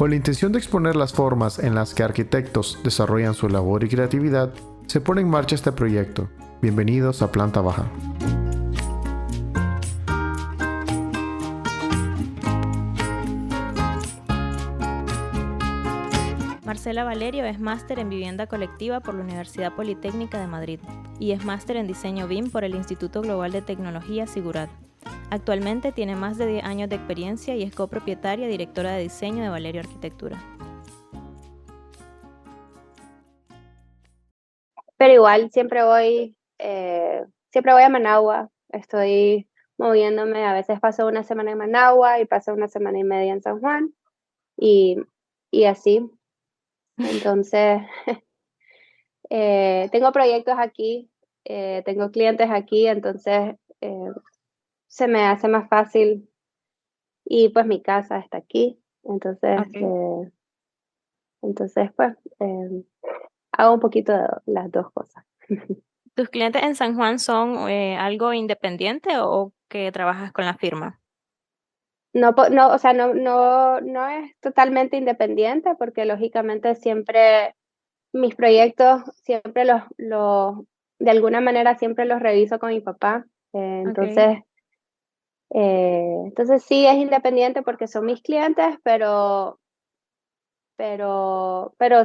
Con la intención de exponer las formas en las que arquitectos desarrollan su labor y creatividad, se pone en marcha este proyecto. Bienvenidos a Planta Baja. Marcela Valerio es máster en Vivienda Colectiva por la Universidad Politécnica de Madrid y es máster en Diseño BIM por el Instituto Global de Tecnología Sigurat. Actualmente tiene más de 10 años de experiencia y es copropietaria y directora de diseño de Valerio Arquitectura. Pero igual siempre voy a Managua, estoy moviéndome, a veces paso una semana en Managua y paso una semana y media en San Juan y así. Entonces, tengo proyectos aquí, tengo clientes aquí, entonces se me hace más fácil y pues mi casa está aquí, entonces, Okay. pues hago un poquito de las dos cosas. ¿Tus clientes en San Juan son algo independiente o que trabajas con la firma? No, o sea, no es totalmente independiente porque lógicamente siempre mis proyectos siempre de alguna manera siempre los reviso con mi papá. Okay. Entonces sí es independiente porque son mis clientes, pero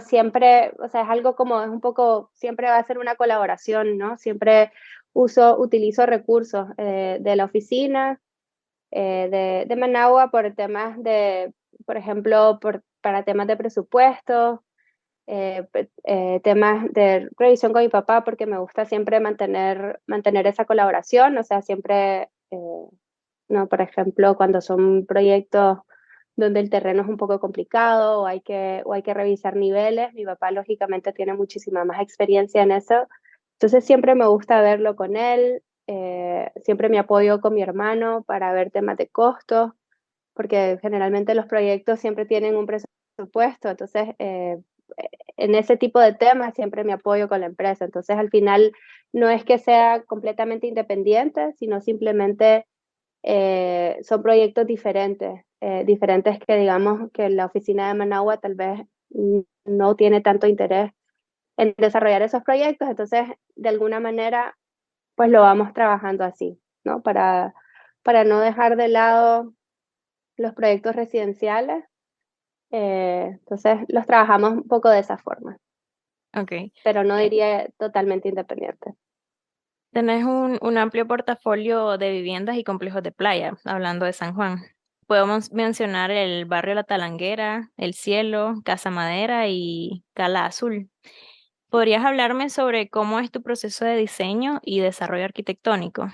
siempre, o sea, es algo como, es un poco, siempre va a ser una colaboración, ¿no? Siempre utilizo recursos de la oficina de Managua por temas por ejemplo, para temas de presupuesto, temas de revisión con mi papá, porque me gusta siempre mantener esa colaboración, o sea, siempre, no, por ejemplo, cuando son proyectos donde el terreno es un poco complicado o hay que revisar niveles, mi papá lógicamente tiene muchísima más experiencia en eso, entonces siempre me gusta verlo con él, siempre me apoyo con mi hermano para ver temas de costos, porque generalmente los proyectos siempre tienen un presupuesto, entonces en ese tipo de temas siempre me apoyo con la empresa, entonces al final no es que sea completamente independiente, sino simplemente son proyectos diferentes que digamos que la oficina de Managua tal vez no tiene tanto interés en desarrollar esos proyectos, entonces de alguna manera pues lo vamos trabajando así, ¿no? Para no dejar de lado los proyectos residenciales, entonces los trabajamos un poco de esa forma, Okay. pero no diría totalmente independiente. Tenés un amplio portafolio de viviendas y complejos de playa, hablando de San Juan. Podemos mencionar el barrio La Talanguera, El Cielo, Casa Madera y Cala Azul. ¿Podrías hablarme sobre cómo es tu proceso de diseño y desarrollo arquitectónico?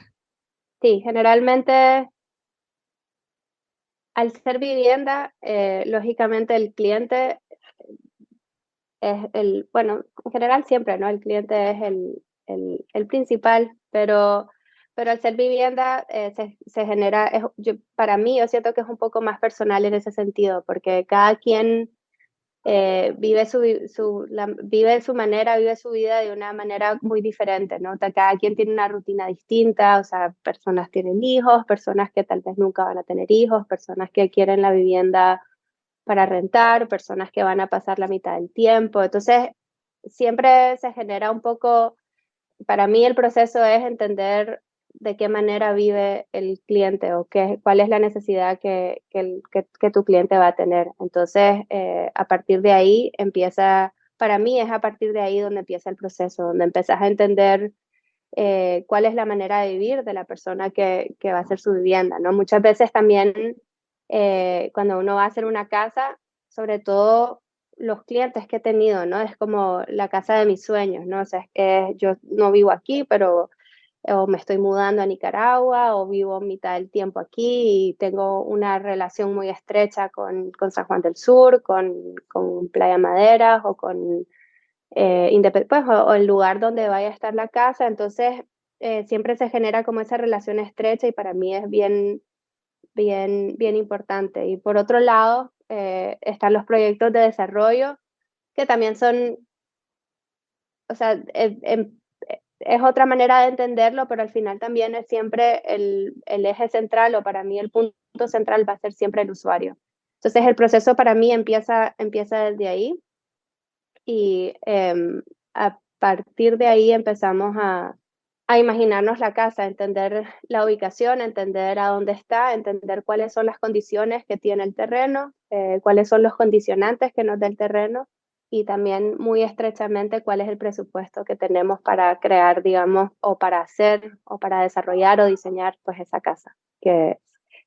Sí, generalmente al ser vivienda, lógicamente el cliente es bueno, en general siempre, ¿no? El cliente es el principal, pero al ser vivienda se genera, para mí yo siento que es un poco más personal en ese sentido, porque cada quien vive su manera, vive su vida de una manera muy diferente, ¿no? Cada quien tiene una rutina distinta, o sea, personas tienen hijos, personas que tal vez nunca van a tener hijos, personas que quieren la vivienda para rentar, personas que van a pasar la mitad del tiempo. Entonces, siempre se genera un poco, para mí el proceso es entender de qué manera vive el cliente o cuál es la necesidad que tu cliente va a tener. Entonces, a partir de ahí para mí es a partir de ahí donde empieza el proceso, donde empiezas a entender cuál es la manera de vivir de la persona que va a hacer su vivienda, ¿no? Muchas veces también cuando uno va a hacer una casa, sobre todo los clientes que he tenido, ¿no? Es como la casa de mis sueños, ¿no? O sea, yo no vivo aquí, pero o me estoy mudando a Nicaragua o vivo mitad del tiempo aquí y tengo una relación muy estrecha con San Juan del Sur, con Playa Maderas o con pues, o el lugar donde vaya a estar la casa. Entonces, siempre se genera como esa relación estrecha y para mí es bien importante. Y por otro lado, están los proyectos de desarrollo que también son, o sea, es otra manera de entenderlo, pero al final también es siempre el eje central o para mí el punto central va a ser siempre el usuario. Entonces el proceso para mí empieza desde ahí y a partir de ahí empezamos a imaginarnos la casa, entender la ubicación, entender a dónde está, entender cuáles son las condiciones que tiene el terreno, cuáles son los condicionantes que nos da el terreno y también muy estrechamente cuál es el presupuesto que tenemos para crear, digamos, o para hacer, o para desarrollar o diseñar pues esa casa que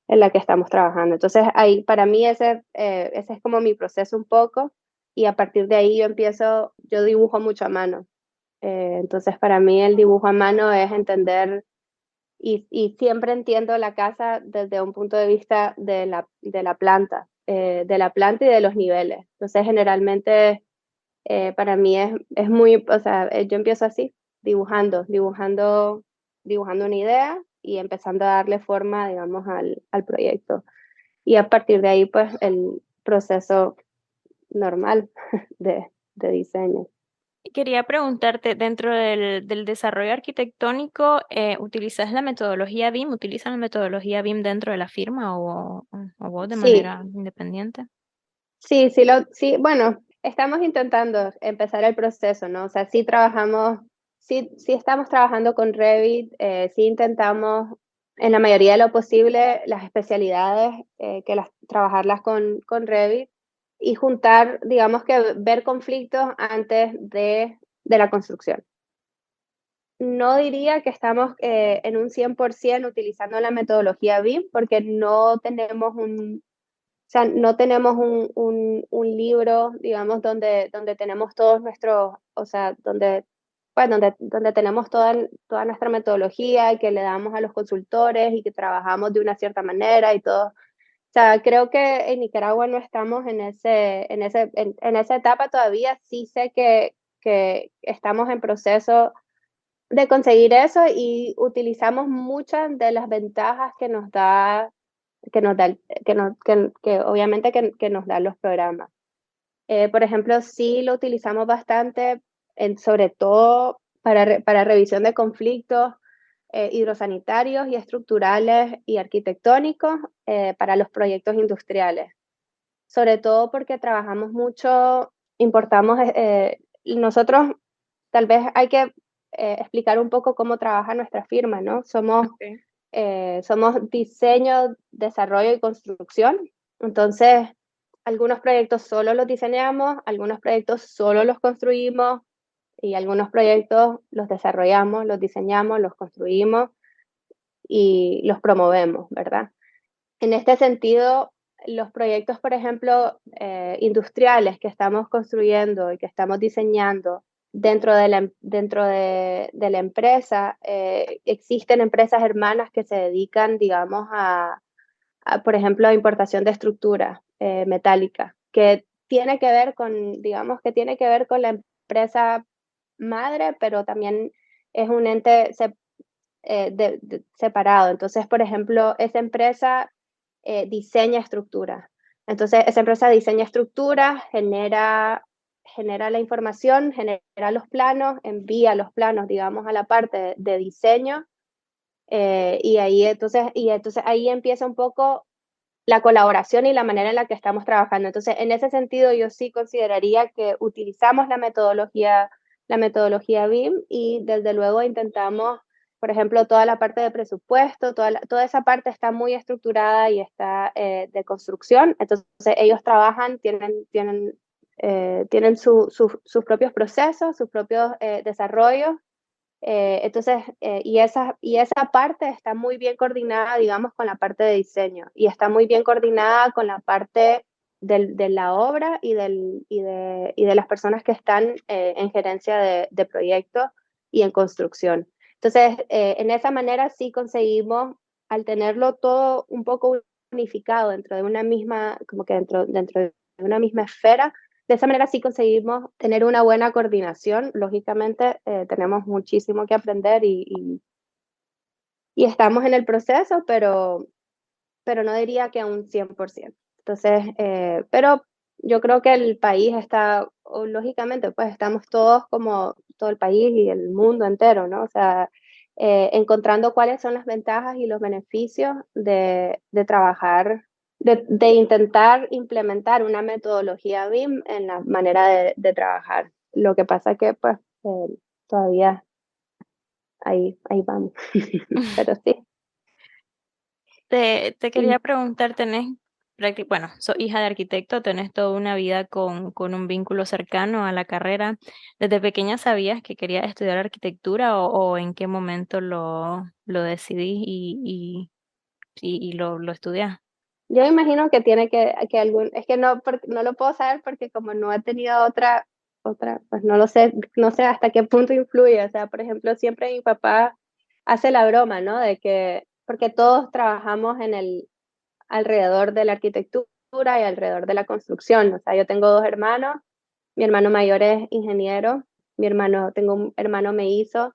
en la que estamos trabajando. Entonces ahí para mí ese es como mi proceso un poco y a partir de ahí yo dibujo mucho a mano. Entonces, para mí el dibujo a mano es entender y siempre entiendo la casa desde un punto de vista de la planta y de los niveles. Entonces, generalmente para mí es muy, o sea, yo empiezo así, dibujando una idea y empezando a darle forma, digamos, al proyecto. Y a partir de ahí, pues, el proceso normal de diseño. Quería preguntarte, dentro del desarrollo arquitectónico, ¿utilizas la metodología BIM? ¿Utilizan la metodología BIM dentro de la firma o vos de Sí, manera independiente? sí, bueno, estamos intentando empezar el proceso, ¿no? O sea, sí estamos trabajando con Revit, sí intentamos en la medida de lo posible las especialidades, trabajarlas con Revit y juntar, digamos que ver conflictos antes de la construcción. No diría que estamos en un 100% utilizando la metodología BIM porque o sea, no tenemos un libro, digamos, donde tenemos todos nuestros, o sea, donde tenemos toda nuestra metodología y que le damos a los consultores y que trabajamos de una cierta manera y todo. O sea, creo que en Nicaragua no estamos en esa etapa todavía. Sí sé que estamos en proceso de conseguir eso y utilizamos muchas de las ventajas que nos da, que obviamente que nos dan los programas. Por ejemplo, sí lo utilizamos bastante, sobre todo para revisión de conflictos hidrosanitarios y estructurales y arquitectónicos para los proyectos industriales. Sobre todo porque trabajamos mucho, importamos, nosotros tal vez hay que explicar un poco cómo trabaja nuestra firma, ¿no? Okay. Somos diseño, desarrollo y construcción. Entonces, algunos proyectos solo los diseñamos, algunos proyectos solo los construimos y algunos proyectos los desarrollamos, los diseñamos, los construimos y los promovemos, ¿verdad? En este sentido, los proyectos, por ejemplo, industriales que estamos construyendo y que estamos diseñando dentro de la empresa, existen empresas hermanas que se dedican, digamos, por ejemplo, a importación de estructuras metálicas, que tiene que ver digamos, que tiene que ver con la empresa madre, pero también es un ente separado. Entonces, por ejemplo, esa empresa diseña estructuras. Entonces, esa empresa diseña estructuras, genera la información, genera los planos, envía los planos, digamos, a la parte de diseño y entonces ahí empieza un poco la colaboración y la manera en la que estamos trabajando. Entonces, en ese sentido, yo sí consideraría que utilizamos la metodología BIM y desde luego intentamos, por ejemplo, toda la parte de presupuesto, toda esa parte está muy estructurada y está de construcción. Entonces, ellos trabajan, tienen sus propios procesos, sus propios desarrollos entonces, y esa parte está muy bien coordinada, digamos, con la parte de diseño y está muy bien coordinada con la parte de la obra y de las personas que están en gerencia de proyectos y en construcción. Entonces, en esa manera sí conseguimos, al tenerlo todo un poco unificado dentro de una misma, como que dentro de una misma esfera, de esa manera sí conseguimos tener una buena coordinación. Lógicamente, tenemos muchísimo que aprender y estamos en el proceso, pero no diría que a un 100%. Entonces, pero yo creo que el país está, o lógicamente, pues estamos todos como todo el país y el mundo entero, ¿no? O sea, encontrando cuáles son las ventajas y los beneficios de trabajar de intentar implementar una metodología BIM en la manera de trabajar. Lo que pasa que pues todavía ahí vamos, pero sí. Te quería preguntar, bueno, sos hija de arquitecto, tenés toda una vida con un vínculo cercano a la carrera. ¿Desde pequeña sabías que querías estudiar arquitectura o en qué momento lo decidí y lo estudiás? Yo imagino que tiene que algún, es que no, no lo puedo saber porque como no he tenido otra, pues no sé hasta qué punto influye. O sea, por ejemplo, siempre mi papá hace la broma, ¿no? De que, porque todos trabajamos alrededor de la arquitectura y alrededor de la construcción. O sea, yo tengo dos hermanos, mi hermano mayor es ingeniero, tengo un hermano mellizo.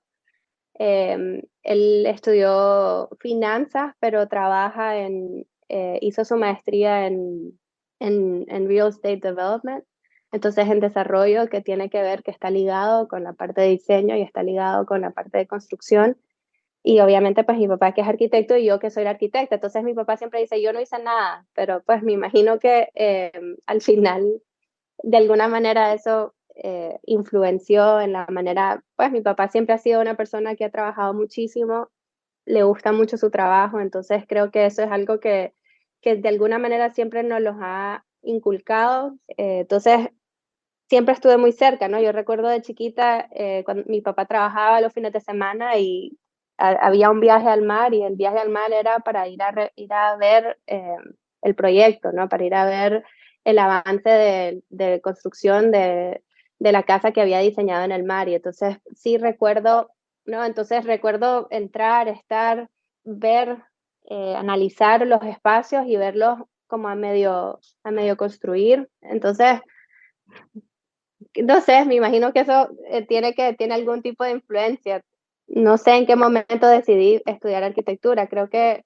Él estudió finanzas, pero hizo su maestría en Real Estate Development, entonces en desarrollo que tiene que ver, que está ligado con la parte de diseño y está ligado con la parte de construcción. Y obviamente pues mi papá que es arquitecto y yo que soy la arquitecta, entonces mi papá siempre dice, yo no hice nada, pero pues me imagino que al final de alguna manera eso influenció en la manera, pues mi papá siempre ha sido una persona que ha trabajado muchísimo, le gusta mucho su trabajo, entonces creo que eso es algo que de alguna manera siempre nos los ha inculcado, entonces siempre estuve muy cerca, ¿no? Yo recuerdo de chiquita cuando mi papá trabajaba los fines de semana y había un viaje al mar y el viaje al mar era para ir a ver el proyecto, ¿no? Para ir a ver el avance de construcción de la casa que había diseñado en el mar. Y entonces sí recuerdo, ¿no? Entonces recuerdo entrar, estar, ver, analizar los espacios y verlos como a medio construir. Entonces, no sé, me imagino que eso tiene algún tipo de influencia. No sé en qué momento decidí estudiar arquitectura. Creo que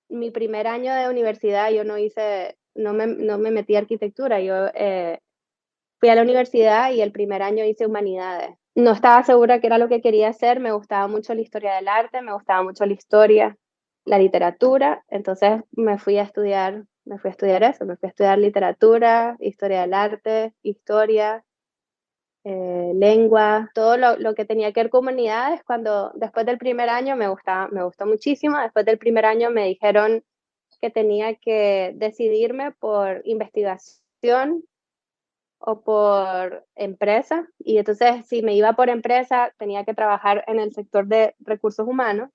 mi primer año de universidad yo no me metí a arquitectura. Yo fui a la universidad y el primer año hice humanidades. No estaba segura que era lo que quería hacer. Me gustaba mucho la historia del arte, me gustaba mucho la historia, la literatura. Entonces me fui a estudiar eso, me fui a estudiar literatura, historia del arte, historia, lengua, todo lo que tenía que ver con humanidades. Cuando después del primer año me gustó muchísimo. Después del primer año me dijeron que tenía que decidirme por investigación o por empresa. Y entonces, si me iba por empresa, tenía que trabajar en el sector de recursos humanos.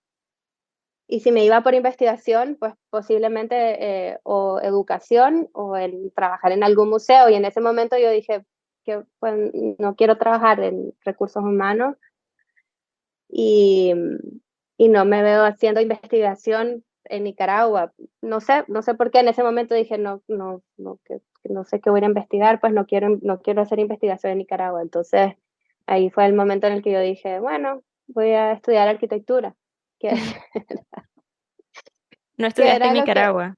Y si me iba por investigación, pues posiblemente o educación o en trabajar en algún museo. Y en ese momento yo dije que pues, no quiero trabajar en recursos humanos y, y no me veo haciendo investigación en Nicaragua. No sé por qué en ese momento dije que no sé qué voy a investigar, pues no quiero hacer investigación en Nicaragua. Entonces ahí fue el momento en el que yo dije, bueno, voy a estudiar arquitectura, que ¿No que estudiaste era en lo que... Nicaragua?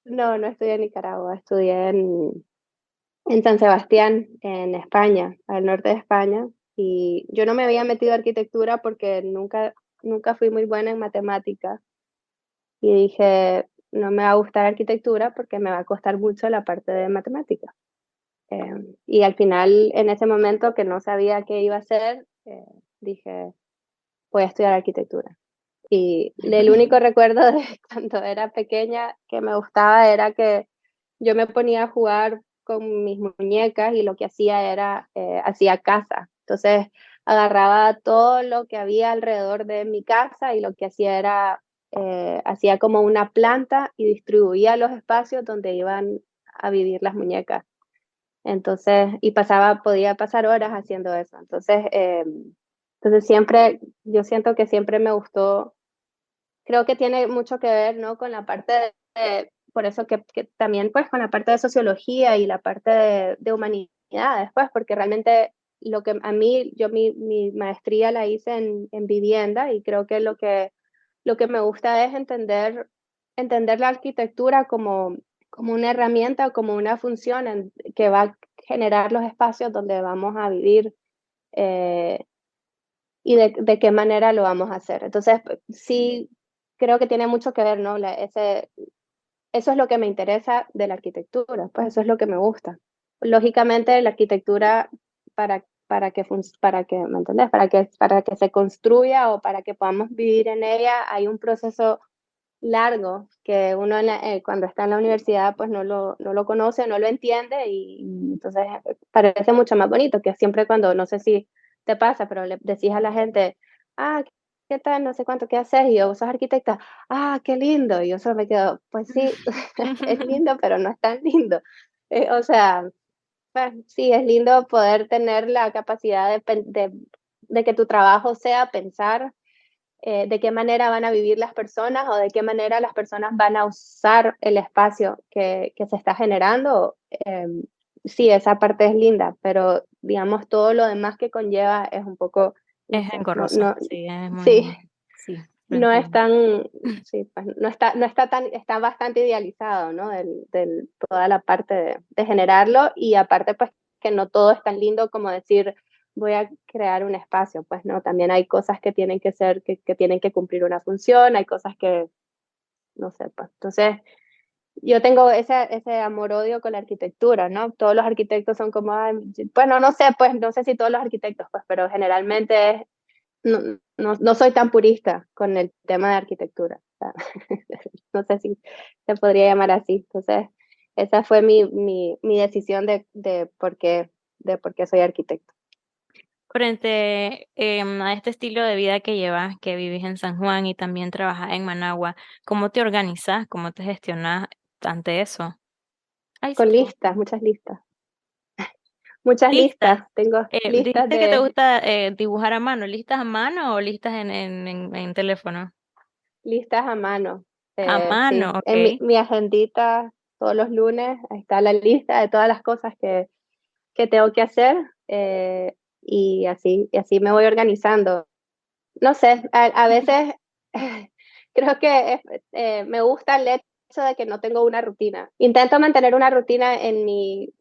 No estudié en Nicaragua, estudié en San Sebastián, en España, al norte de España, y yo no me había metido a arquitectura porque nunca fui muy buena en matemáticas, y dije, no me va a gustar arquitectura porque me va a costar mucho la parte de matemáticas. Y al final, en ese momento que no sabía qué iba a hacer, dije, voy a estudiar arquitectura. Y el único recuerdo de cuando era pequeña que me gustaba era que yo me ponía a jugar con mis muñecas y lo que hacía era, hacía casa. Entonces agarraba todo lo que había alrededor de mi casa y lo que hacía era, hacía como una planta y distribuía los espacios donde iban a vivir las muñecas. Entonces, podía pasar horas haciendo eso. Entonces siempre, yo siento que siempre me gustó. Creo que tiene mucho que ver, ¿no? Con la parte por eso que también pues con la parte de sociología y la parte de humanidades, pues, porque realmente lo que a mí, yo mi maestría la hice en vivienda y creo que lo que me gusta es entender la arquitectura como una herramienta, como una función que va a generar los espacios donde vamos a vivir eh, y de qué manera lo vamos a hacer. Entonces, sí, creo que tiene mucho que ver, ¿no? eso es lo que me interesa de la arquitectura, pues eso es lo que me gusta. Lógicamente, la arquitectura, ¿me entendés? Para que se construya o para que podamos vivir en ella, hay un proceso largo que uno cuando está en la universidad pues no lo conoce, no lo entiende y entonces parece mucho más bonito que siempre cuando, no sé si te pasa, pero le decís a la gente, ah, ¿qué tal? No sé cuánto, ¿qué haces? Y yo, ¿vos sos arquitecta? Ah, qué lindo. Y yo solo me quedo, pues sí, es lindo, pero no es tan lindo. O sea, pues, sí, es lindo poder tener la capacidad de que tu trabajo sea pensar de qué manera van a vivir las personas o de qué manera las personas van a usar el espacio que se está generando. Sí, esa parte es linda, pero digamos todo lo demás que conlleva es un poco, no Es sé, engorroso, sí, es sí, muy, sí, lo no es entiendo. tan, sí, pues, no está tan, está bastante idealizado, ¿no? Toda la parte de generarlo y aparte pues que no todo es tan lindo como decir voy a crear un espacio, pues no, también hay cosas que tienen que ser, que tienen que cumplir una función, hay cosas que, no sé, pues, entonces yo tengo ese amor-odio con la arquitectura, ¿no? Todos los arquitectos son como, "Ay", bueno, no sé, pues, no sé si todos los arquitectos, pues, pero generalmente no soy tan purista con el tema de arquitectura. O sea, no sé si se podría llamar así. Entonces, esa fue mi decisión de por qué soy arquitecto. Frente a este estilo de vida que llevas, que vivís en San Juan y también trabajas en Managua, ¿cómo te organizas? ¿Cómo te gestionas ante eso? Ay, se Con apagó. listas, muchas listas. Muchas Listas. listas. Tengo listas Dijiste que te gusta dibujar a mano. ¿Listas a mano o listas en teléfono? listas a mano. A mano, Sí, en ok. mi agendita todos los lunes ahí está la lista de todas las cosas que tengo que hacer y así me voy organizando. No sé, a veces creo que me gusta el hecho de que no tengo una rutina. Intento mantener una rutina en mi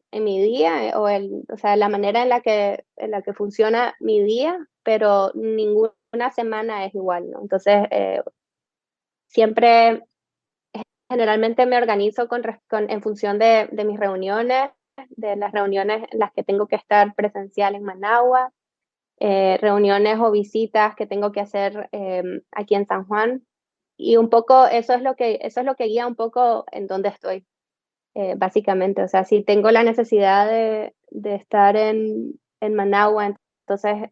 día o sea, la manera en la que funciona mi día, pero ninguna semana es igual, ¿no? Entonces, siempre, generalmente me organizo en función de mis reuniones, de las reuniones en las que tengo que estar presencial en Managua, reuniones o visitas que tengo que hacer aquí en San Juan. Y un poco eso es lo que guía un poco en dónde estoy, básicamente. O sea, si tengo la necesidad de estar en Managua, entonces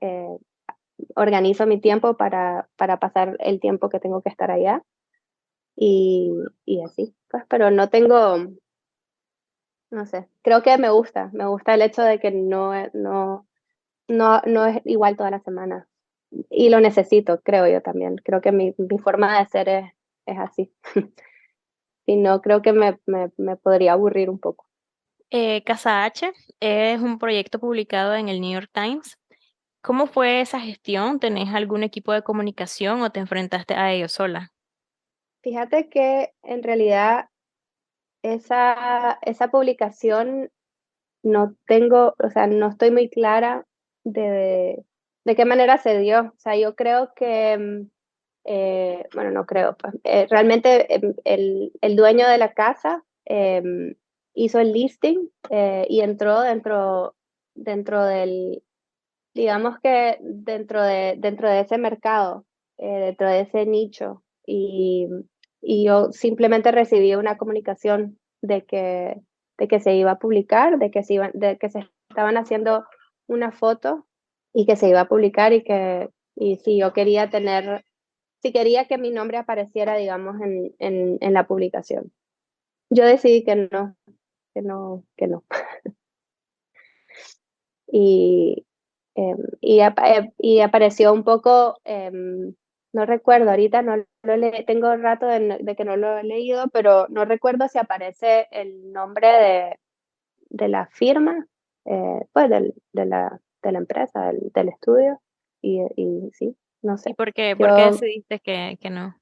organizo mi tiempo para pasar el tiempo que tengo que estar allá y así. Pues, pero no tengo, no sé, creo que me gusta el hecho de que no es igual toda la semana. Y lo necesito, creo yo también. Creo que mi forma de ser es así. Si no, creo que me podría aburrir un poco. Casa H es un proyecto publicado en el New York Times. ¿Cómo fue esa gestión? ¿Tenés algún equipo de comunicación o te enfrentaste a ello sola? Fíjate que en realidad esa publicación no tengo, o sea, no estoy muy clara de qué manera se dio. O sea, yo creo que, bueno, no creo, pues, realmente el dueño de la casa hizo el listing y entró dentro del, digamos que dentro de ese mercado, dentro de ese nicho. Y yo simplemente recibí una comunicación de que se iba a publicar, de que se estaban haciendo una foto y que se iba a publicar y si yo quería si quería que mi nombre apareciera, digamos, en la publicación. Yo decidí que no. Y, y apareció un poco, no recuerdo, ahorita no tengo rato de que no lo he leído, pero no recuerdo si aparece el nombre de la firma, pues de la empresa, del estudio, y sí, no ¿Y sé. por qué Yo decidiste que no?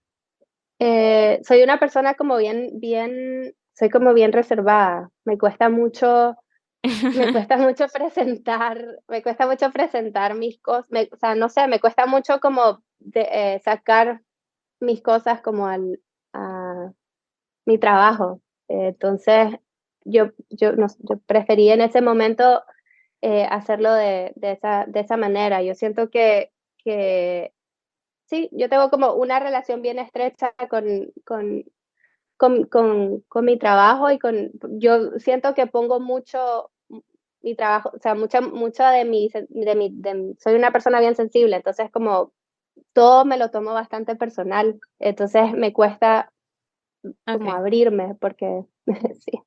soy una persona como soy como bien reservada, me cuesta mucho presentar mis cosas, o sea, no sé, me cuesta mucho como sacar mis cosas como a mi trabajo. Entonces, yo preferí en ese momento hacerlo de esa manera. Yo siento que sí, yo tengo como una relación bien estrecha con mi trabajo yo siento que pongo mucho mi trabajo, o sea, mucha soy una persona bien sensible, entonces como todo me lo tomo bastante personal, entonces me cuesta como Ok. abrirme porque sí,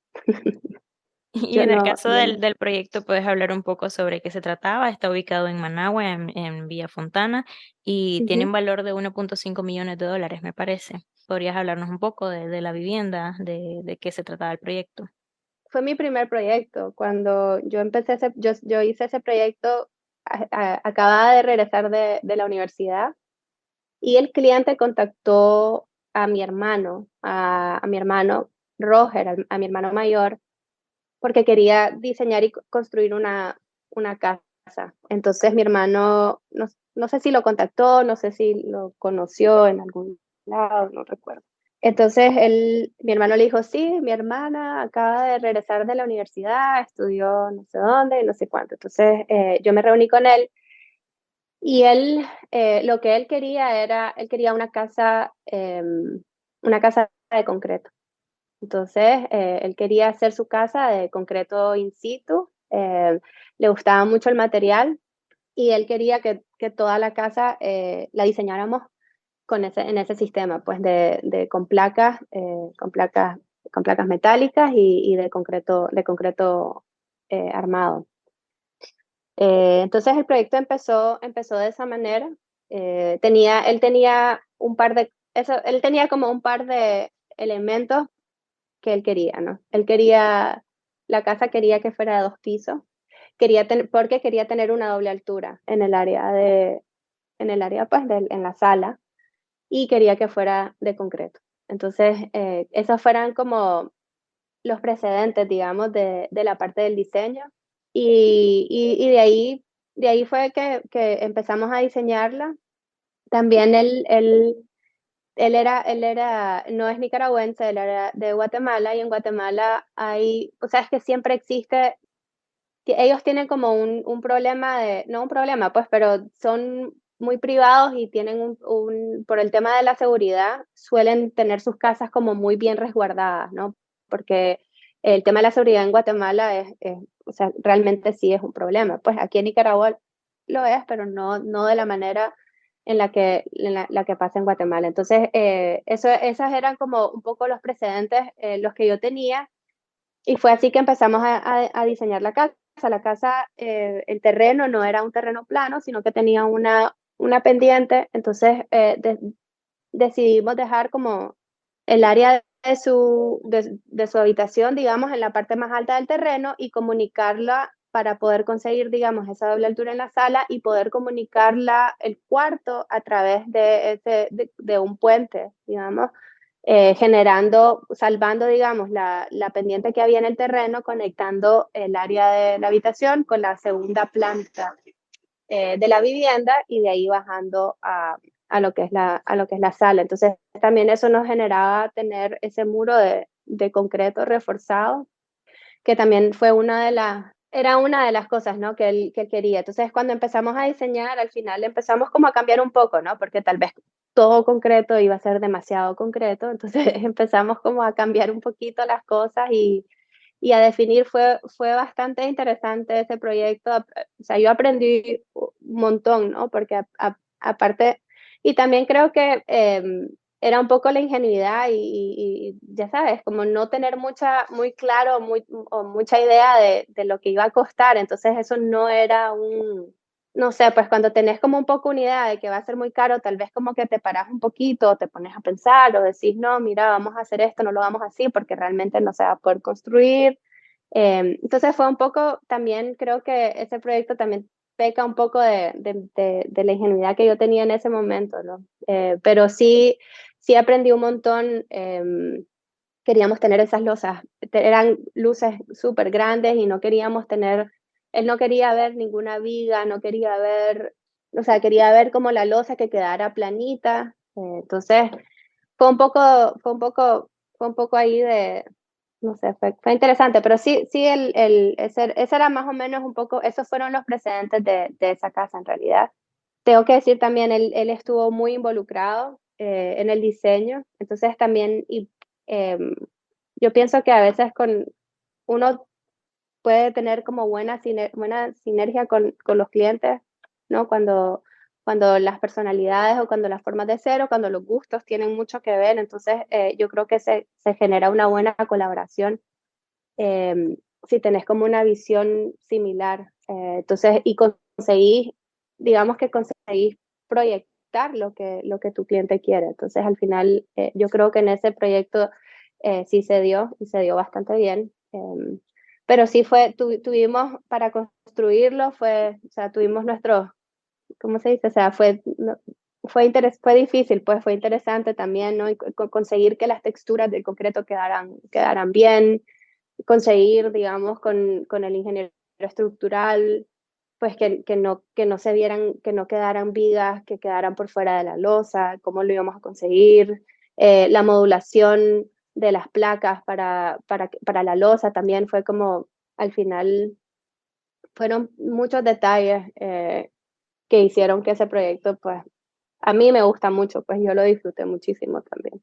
Y yo en el no, caso del proyecto, ¿puedes hablar un poco sobre qué se trataba? Está ubicado en Managua, en Villa Fontana, y tiene ujú. un valor de 1.5 millones de dólares, me parece. ¿Podrías hablarnos un poco de la vivienda, de qué se trataba el proyecto? Fue mi primer proyecto. Cuando yo empecé yo hice ese proyecto, acababa de regresar de la universidad y el cliente contactó a mi hermano Roger, a mi hermano mayor, porque quería diseñar y construir una casa. Entonces mi hermano, no sé si lo contactó, no sé si lo conoció en algún lado, no recuerdo. Entonces mi hermano le dijo, sí, mi hermana acaba de regresar de la universidad, estudió no sé dónde, no sé cuánto. Entonces yo me reuní con él y lo que él quería él quería una casa de concreto. Entonces, él quería hacer su casa de concreto in situ, le gustaba mucho el material y él quería que toda la casa la diseñáramos en ese sistema, pues con placas metálicas y de concreto armado. Entonces el proyecto empezó de esa manera. Él tenía él tenía como un par de elementos que él quería, ¿no? La casa quería que fuera de 2 pisos, porque quería tener una doble altura en el área pues en la sala y quería que fuera de concreto. Entonces, esos fueran como los precedentes, digamos, de la parte del diseño y de ahí fue que empezamos a diseñarla. También no es nicaragüense, él era de Guatemala y en Guatemala o sea, es que siempre existe, que ellos tienen como un problema no un problema, pues, pero son muy privados y tienen por el tema de la seguridad, suelen tener sus casas como muy bien resguardadas, ¿no? Porque el tema de la seguridad en Guatemala o sea, realmente sí es un problema. Pues aquí en Nicaragua lo es, pero no de la manera la que pasa en Guatemala. Entonces, esas eran como un poco los precedentes, los que yo tenía, y fue así que empezamos a diseñar la casa. La casa, el terreno no era un terreno plano, sino que tenía una pendiente, entonces decidimos dejar como el área de su habitación, digamos, en la parte más alta del terreno y comunicarla para poder conseguir, digamos, esa doble altura en la sala y poder comunicarla el cuarto a través de un puente, digamos, salvando, digamos, la pendiente que había en el terreno, conectando el área de la habitación con la segunda planta de la vivienda y de ahí bajando a lo que es a lo que es la sala. Entonces, también eso nos generaba tener ese muro de concreto reforzado, que también era una de las cosas, ¿no? Que él quería. Entonces, cuando empezamos a diseñar, al final empezamos como a cambiar un poco, ¿no? Porque tal vez todo concreto iba a ser demasiado concreto, entonces empezamos como a cambiar un poquito las cosas y a definir. Fue bastante interesante ese proyecto. O sea, yo aprendí un montón, ¿no? Porque aparte, y también creo que era un poco la ingenuidad y ya sabes, como no tener muy claro o mucha idea de lo que iba a costar. Entonces eso no era no sé, pues cuando tenés como un poco una idea de que va a ser muy caro, tal vez como que te paras un poquito, te pones a pensar o decís, no, mira, vamos a hacer esto, no lo vamos así porque realmente no se va a poder construir. Entonces fue un poco, también creo que ese proyecto también peca un poco de la ingenuidad que yo tenía en ese momento, ¿no? Pero sí aprendí un montón. Queríamos tener esas losas, eran luces súper grandes y él no quería ver ninguna viga, no quería ver, o sea, quería ver como la losa que quedara planita. Entonces fue un poco, fue un poco ahí no sé, fue interesante, pero sí, ese era más o menos un poco, esos fueron los precedentes de esa casa en realidad. Tengo que decir también, él estuvo muy involucrado en el diseño, entonces también, yo pienso que a veces uno puede tener como buena sinergia con los clientes, ¿no? Cuando las personalidades o cuando las formas de ser o cuando los gustos tienen mucho que ver, entonces yo creo que se genera una buena colaboración eh, si tenés como una visión similar. Entonces, y conseguís, digamos que conseguís proyectar lo que tu cliente quiere. Entonces, al final, yo creo que en ese proyecto sí se dio y se dio bastante bien. Pero sí tuvimos para construirlo, o sea, tuvimos nuestros, ¿cómo se dice? O sea, fue difícil, pues fue interesante también, ¿no? Y conseguir que las texturas del concreto quedaran bien, conseguir, digamos, con el ingeniero estructural, pues que no se vieran, que no quedaran vigas, que quedaran por fuera de la losa, cómo lo íbamos a conseguir, la modulación de las placas para la losa también fue como, al final, fueron muchos detalles que hicieron que ese proyecto, pues, a mí me gusta mucho, pues yo lo disfruté muchísimo también.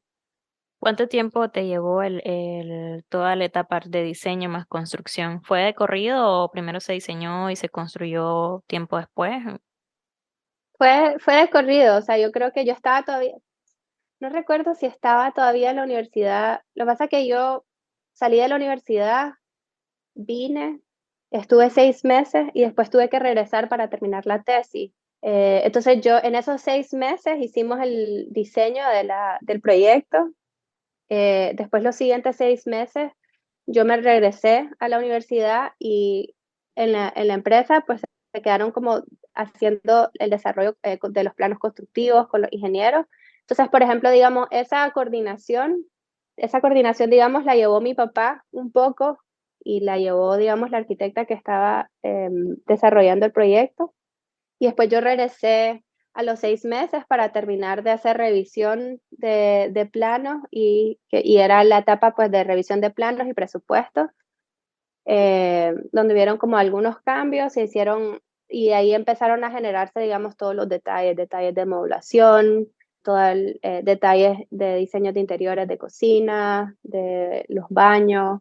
¿Cuánto tiempo te llevó toda la etapa de diseño más construcción? ¿Fue de corrido o primero se diseñó y se construyó tiempo después? Fue de corrido, o sea, yo creo que yo estaba todavía, no recuerdo si estaba todavía en la universidad. Lo que pasa es que yo salí de la universidad, vine, estuve 6 meses y después tuve que regresar para terminar la tesis. Entonces yo en esos 6 meses hicimos el diseño del proyecto. Después los siguientes 6 meses yo me regresé a la universidad y en la empresa pues se quedaron como haciendo el desarrollo de los planos constructivos con los ingenieros. Entonces, por ejemplo, digamos, esa coordinación, digamos, la llevó mi papá un poco y la llevó, digamos, la arquitecta que estaba desarrollando el proyecto. Y después yo regresé a los 6 meses para terminar de hacer revisión de planos y era la etapa pues de revisión de planos y presupuestos, donde vieron como algunos cambios, se hicieron y ahí empezaron a generarse, digamos, todos los detalles de modulación, detalles de diseños de interiores de cocina, de los baños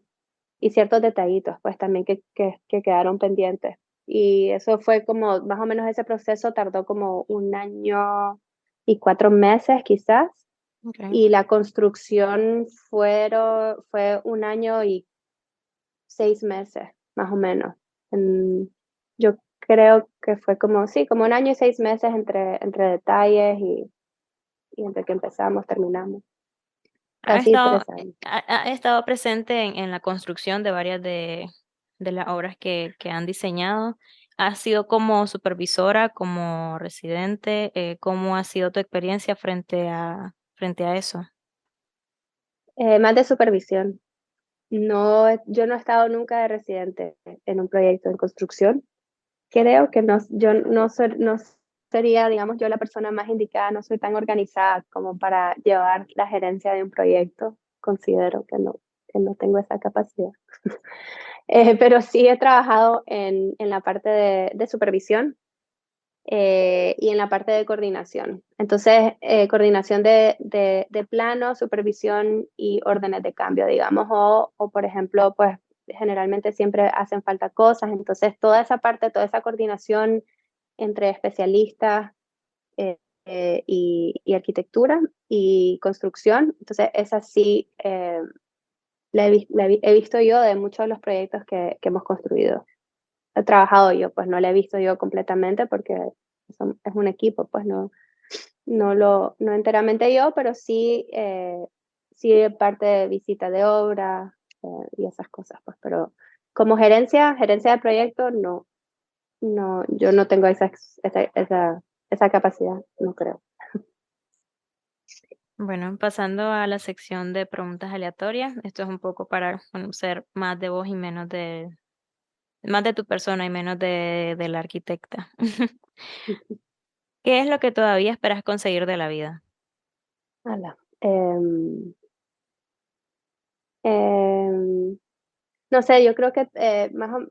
y ciertos detallitos, pues también que quedaron pendientes. Y eso fue como, más o menos ese proceso tardó como 1 año y 4 meses quizás, Okay. y la construcción fue 1 año y 6 meses, más o menos. Yo creo que fue como, sí, como 1 año y 6 meses entre detalles y entre que empezamos, terminamos. ¿Ha Casi estado, 3 años. ha estado presente en la construcción de varias de las obras que han diseñado? ¿Has sido como supervisora, como residente? ¿Cómo ha sido tu experiencia frente a eso? Más de supervisión. No, yo no he estado nunca de residente en un proyecto en construcción. Creo que yo no sería, digamos, yo la persona más indicada, no soy tan organizada como para llevar la gerencia de un proyecto. Considero que no tengo esa capacidad. Pero sí he trabajado en la parte de supervisión y en la parte de coordinación. Entonces, coordinación de plano, supervisión y órdenes de cambio, digamos, o por ejemplo, pues generalmente siempre hacen falta cosas, entonces toda esa parte, toda esa coordinación entre especialistas y arquitectura y construcción, entonces esa sí he visto yo de muchos de los proyectos que hemos construido. He trabajado yo, pues no la he visto yo completamente porque es un equipo, pues no enteramente yo, pero sí parte de visita de obra y esas cosas, pues, pero como gerencia de proyecto, no, yo no tengo esa capacidad, no creo. Bueno, pasando a la sección de preguntas aleatorias, esto es un poco para conocer más de vos y más de tu persona y menos de la arquitecta. ¿Qué es lo que todavía esperas conseguir de la vida? Ala. Em, no sé, yo creo que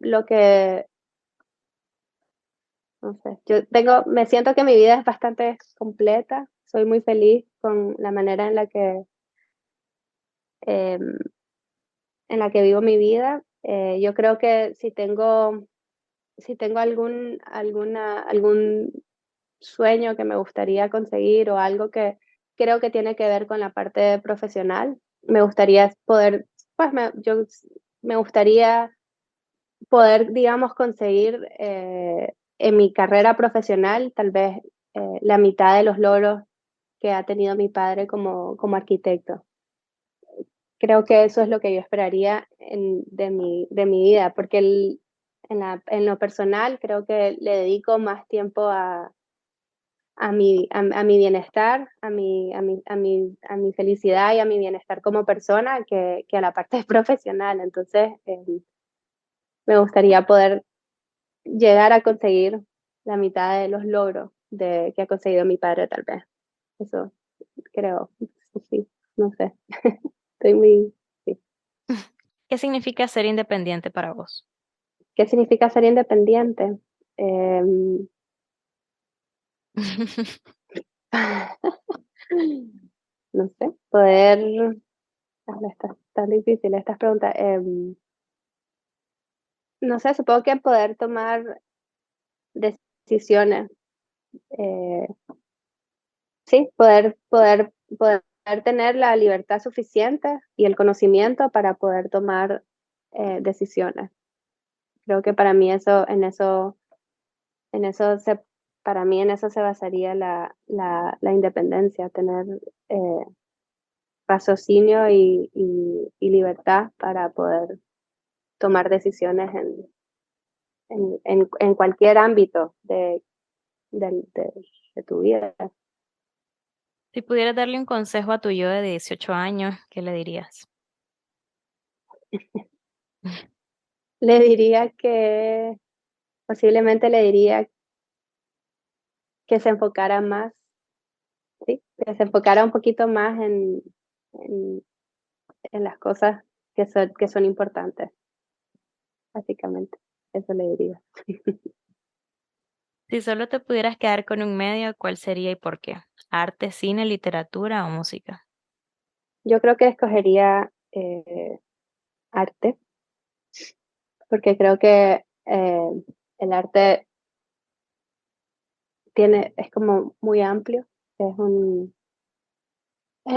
lo que, no sé, me siento que mi vida es bastante completa, soy muy feliz con la manera em, en la que vivo mi vida. Yo creo que si tengo algún sueño que me gustaría conseguir o algo que creo que tiene que ver con la parte profesional, me gustaría poder, pues me gustaría poder, digamos, conseguir en mi carrera profesional tal vez la mitad de los logros que ha tenido mi padre como arquitecto. Creo que eso es lo que yo esperaría de mi vida, porque en lo personal creo que le dedico más tiempo a mi bienestar, a mi felicidad y a mi bienestar como persona que a la parte profesional. Entonces, me gustaría poder llegar a conseguir la mitad de los logros que ha conseguido mi padre, tal vez. Eso creo. Sí, no sé. Estoy muy. Sí. ¿Qué significa ser independiente para vos? ¿Qué significa ser independiente? Em, no sé, poder. Está tan difícil estas preguntas. No sé, supongo que poder tomar decisiones. eh, sí, poder tener la libertad suficiente y el conocimiento para poder tomar decisiones. Creo que para mí en eso se, para mí en eso se basaría la independencia, tener eh, raciocinio y libertad para poder tomar decisiones en cualquier ámbito del- de, de tu vida. Si pudieras darle un consejo a tu yo de 18 años, ¿qué le dirías? Le diría que, posiblemente le diría que se enfocara más, ¿sí? Que se enfocara un poquito más en, en las cosas que son importantes, básicamente. Eso le diría. Si solo te pudieras quedar con un medio, ¿cuál sería y por qué? ¿Arte, cine, literatura o música? Yo creo que escogería arte, porque creo que el arte es como muy amplio. Es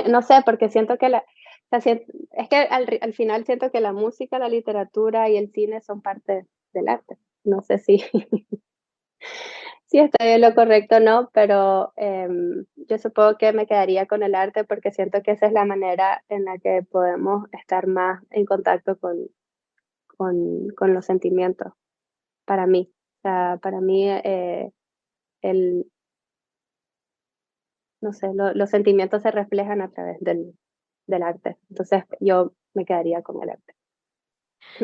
no sé, porque siento que es que al final siento que la música, la literatura y el cine son parte del arte. No sé si, si estoy en lo correcto o no, pero yo supongo que me quedaría con el arte porque siento que esa es la manera en la que podemos estar más en contacto con los sentimientos, para mí. O sea, para mí, el, no sé, los sentimientos se reflejan a través del arte. Entonces, yo me quedaría con el arte.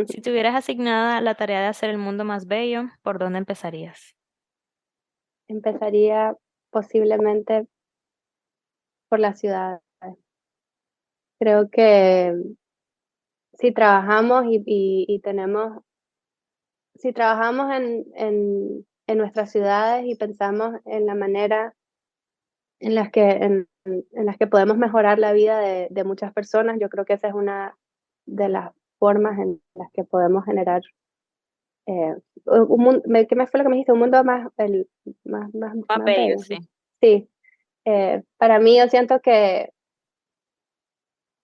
Si tuvieras asignada la tarea de hacer el mundo más bello, ¿por dónde empezarías? Empezaría posiblemente por la ciudad. Creo que si trabajamos si trabajamos en nuestras ciudades y pensamos en la manera en las que podemos mejorar la vida de muchas personas, yo creo que esa es una de las formas en las que podemos generar ¿qué me fue lo que me dijiste? Un mundo Más más bello, bello. sí. Sí, para mí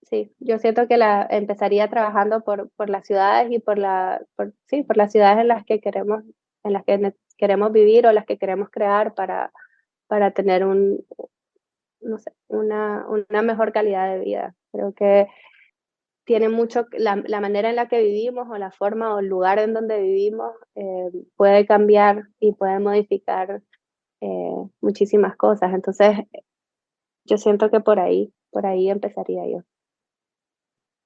sí, yo siento que empezaría trabajando por las ciudades y sí, por las ciudades en las que queremos vivir o las que queremos crear para tener no sé, una mejor calidad de vida. Creo que tiene mucho, la manera en la que vivimos o la forma o el lugar en donde vivimos puede cambiar y puede modificar muchísimas cosas. Entonces, yo siento que por ahí empezaría yo.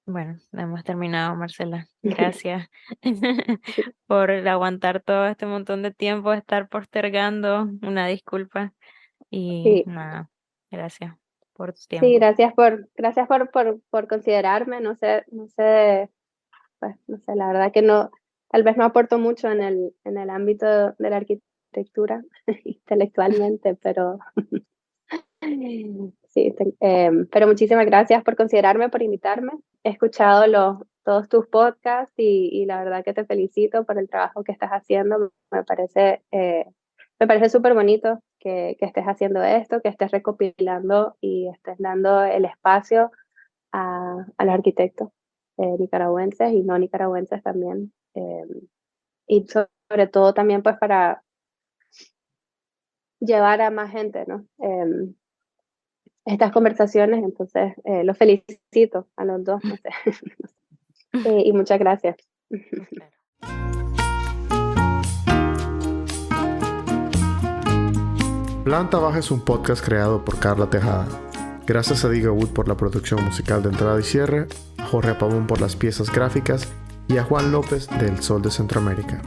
Bueno, hemos terminado, Marcela. Gracias por aguantar todo este montón de tiempo, estar postergando. Una disculpa y Sí, nada, gracias. por tu tiempo. Sí, gracias por considerarme. No sé, pues, no sé, la verdad que no, tal vez no aporto mucho en el ámbito de la arquitectura intelectualmente, pero sí, pero muchísimas gracias por considerarme, por invitarme. He escuchado todos tus podcasts y la verdad que te felicito por el trabajo que estás haciendo. Me parece súper bonito que estés haciendo esto, que estés recopilando y estés dando el espacio a los arquitectos nicaragüenses y no nicaragüenses también. Y sobre todo también pues para llevar a más gente, ¿no? Estas conversaciones, entonces los felicito a los dos, no sé. Y muchas gracias. Planta Baja es un podcast creado por Carla Tejada. Gracias a Diga Wood por la producción musical de entrada y cierre, a Jorge Pavón por las piezas gráficas y a Juan López del Sol de Centroamérica.